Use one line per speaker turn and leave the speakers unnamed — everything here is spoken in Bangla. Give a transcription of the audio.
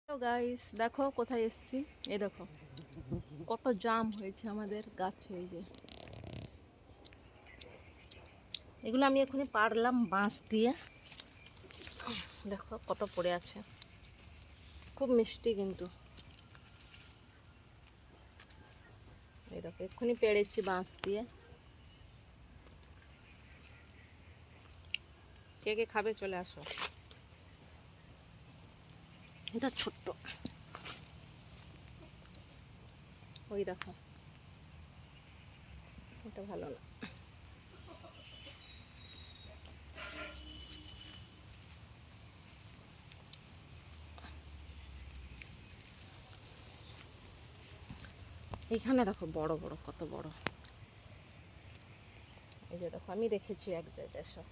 হ্যালো গাইস, দেখো কোথায় এসেছি। এই দেখো কত জাম হয়েছে আমাদের গাছে। এই যে এগুলো আমি এখনই পারলাম বাঁশ দিয়ে। দেখো কত পড়ে আছে, খুব মিষ্টি কিন্তু। এই দেখো এক্ষুনি পেড়েছি বাঁশ দিয়ে। কে কে খাবে চলে আসো। এটা ছোট্ট, ওই দেখো এটা ভালো না। এখানে দেখো বড় বড়, কত বড়। এই যে দেখো আমি দেখেছি এক জায়গায় সব।